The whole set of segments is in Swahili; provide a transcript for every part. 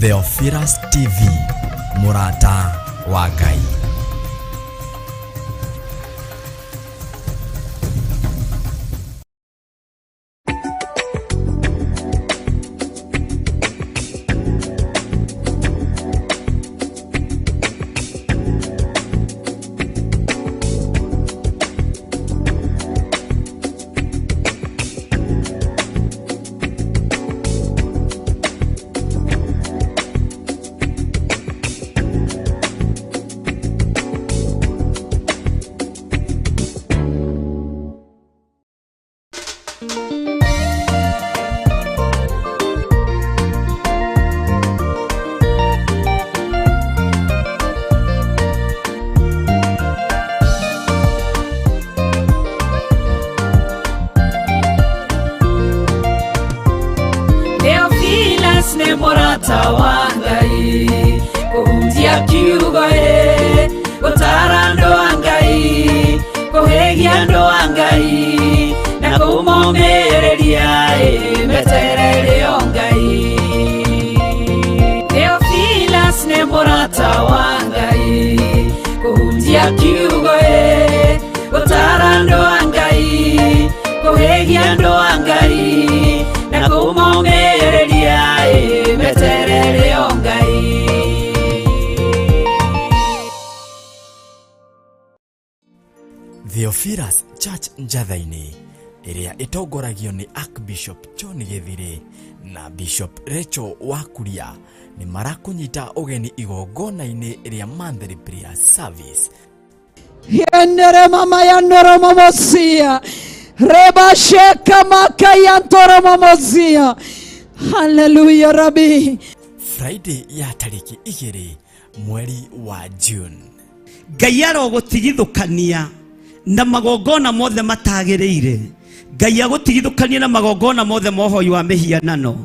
Theophilus TV, Murata wa Ngai. Ne Murata wa Ngai, kuhunjia kiugo gutara andu a Ngai, kuhegia andu a Ngai, na kumomereria meterere o Ngai. Theophilus ne Murata wa Ngai, kuhunjia kiugo gutara andu a Ngai, kuhegia andu a Ngai, na kumomereria meterere o Ngai. Theophilus Church Njathaini, iria itongoragio ni Archbishop John Githire na Bishop Rachel Wakuria, ni marakunyita ugeni igongona-ini iria Monthly Prayer Service. Yendere mama yandoro momosia, reba sheka maka yantoro momosia. Hallelujah Rabbi. Friday ya tariki 2 mweri wa June. Ngai arogutigithukania na magongona mothe matagireire. Ngai agutigithukania na magongona mothe mohoi wa mihianano.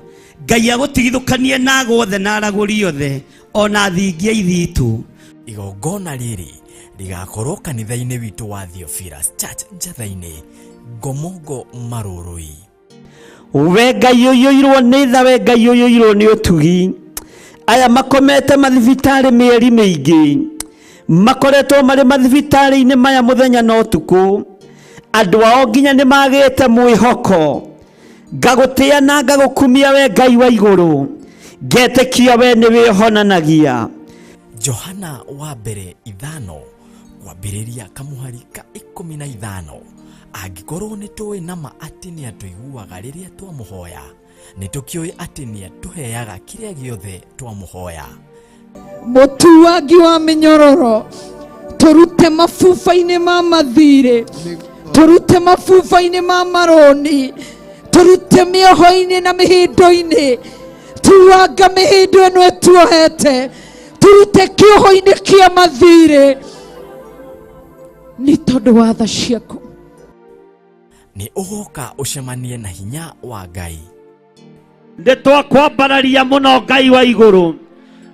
Ngai agutigithukania na agothe na araguri othe ona thingia ithitu. Igongona riri rigakorwo kanitha-ini witu wa Theophilus Church Njathaini, Ngomongo Marurui. We Ngai uyoirwo ni tha, we Ngai uyoirwo ni utugi. Aya makomete mathibitari mieri mingi, makoretwo mari mathibitari-ini maya muthenya no tuku. Andu ao nginya ni magite mwihoko. Ngagutia na ngagukumia we Ngai wa iguru, ngetekia we ni wihonanagia. Johana wa mbere 5 kwambiriria kamuhari ka 15. Angikorwo ni tuwi nama ati ni atuiguaga riria twamuhoya, ni tukioi ati ni atuheaga kiria giothe twamuhoya. Mutuagi wa minyororo, turute mafufa-ini ma mathire, turute mafufa-ini ma maroni, turute mioho-ini na mihindo-ini, tuanga mihindo eno etuohete, turute kioho-ini kia mathire, ni tondu wa tha ciaku. Ni ugoka ucemanie na hinya wa Ngai. Ndetwa kwambararia muno Ngai wa iguru.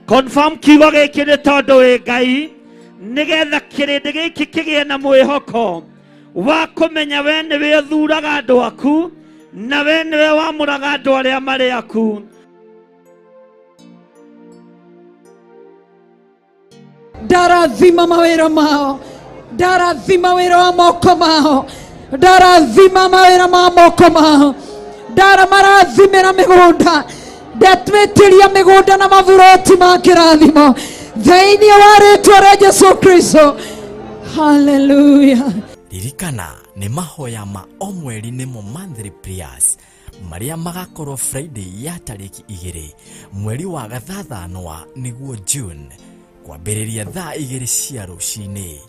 Confirm kiugo giki ni tondu wi Ngai, nigetha kirindi giki kigie na mwihoko wa kumenya we niwe uthuraga andu aku, na we niwe wamuraga andu aria mari aku. Ndarathima mawira mao, ndarathima wira wa moko mao, ndarathima mawira ma moko mao, marathimira migunda, ndatwitiria migunda na mavuroti ma kirathimo thiini wa ritwa ria Jesu Kristo. Hallelujah. Ririkana ni mahoya ma o mweri nimo Monthly Prayers maria magakorwo Friday ya tariki 2 mweri wa gathathanwa niguo June, kwambiriria thaa 2 cia rucini.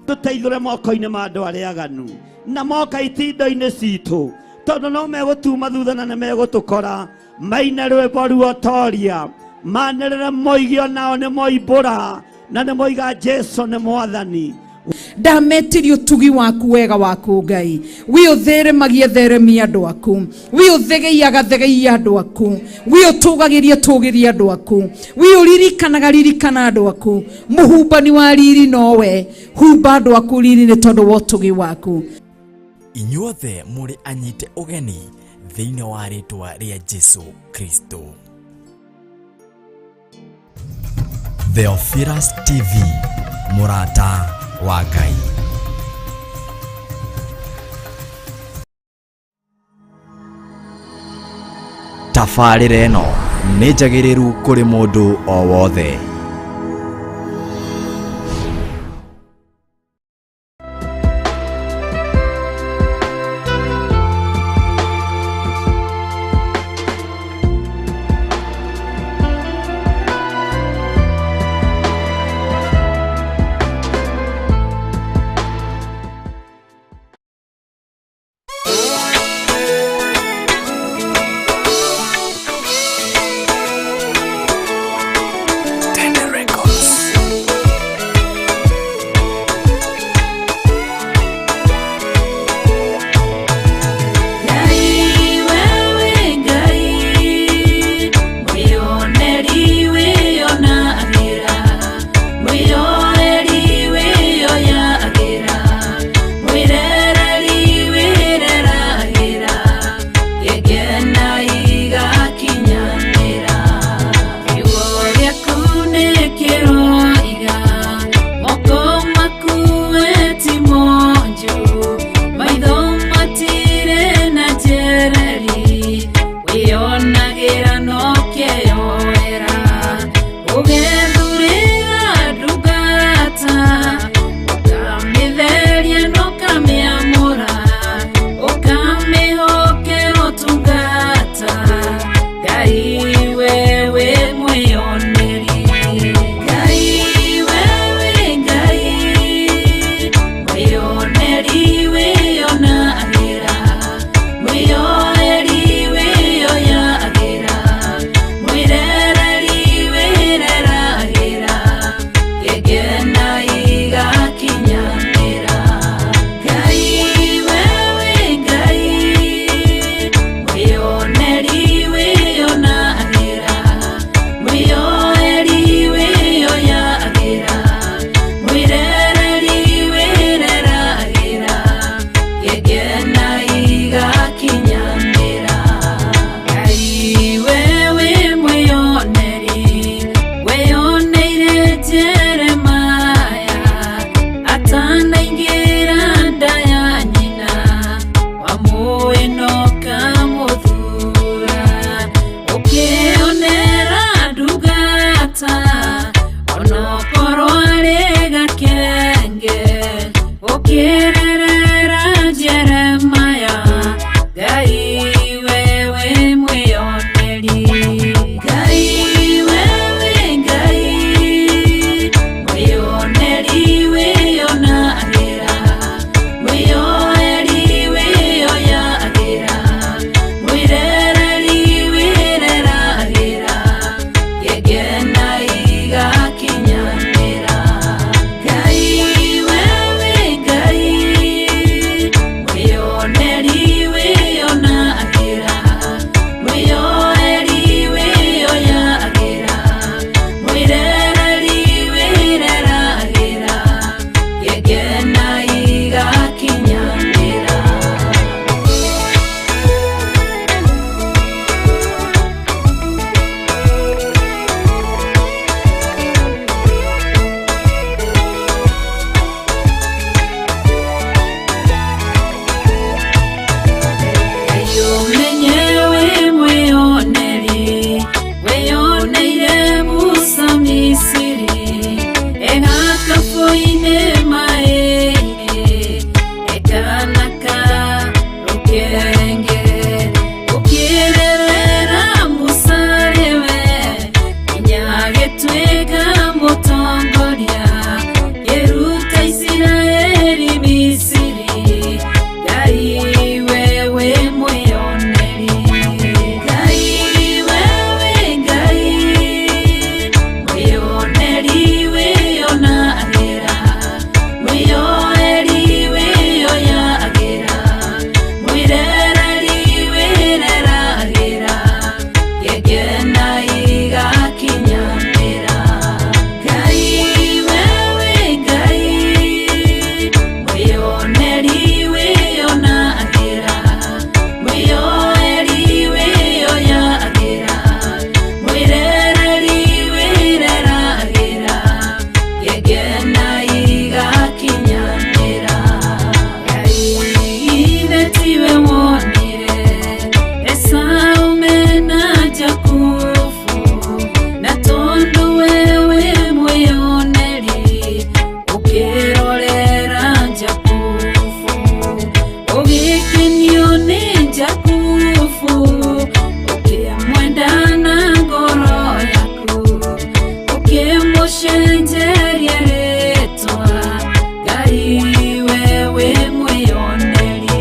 Tuteithũre moko-ini ma andu aria aganu na moka itindo-ini citu, tondu no megutuma thutha na nĩ megũtũkora. Maine rwĩmbo ruotoria, manĩrĩre moigio nao nĩ moimbũra, na nĩ moiga Jesu nĩ mwathani. Ndametirie utugi waku wega waku Ngai, wi utheremagia theremia andu aku, wi uthegeiaga thegeiia andu aku, wi utugagiria andu aku, wi uririkana andu aku. Muhumbani wa riri nowe, humba andu aku riri ni tondu wa utugi waku. Inyuothe muri anyite ugeni thiini wa ritwa ria Jesu Kristo. Theophilus TV, Murata wa Ngai. Tabarĩra ĩno nĩ njagĩrĩru kũrĩ mũndũ o wothe. Twega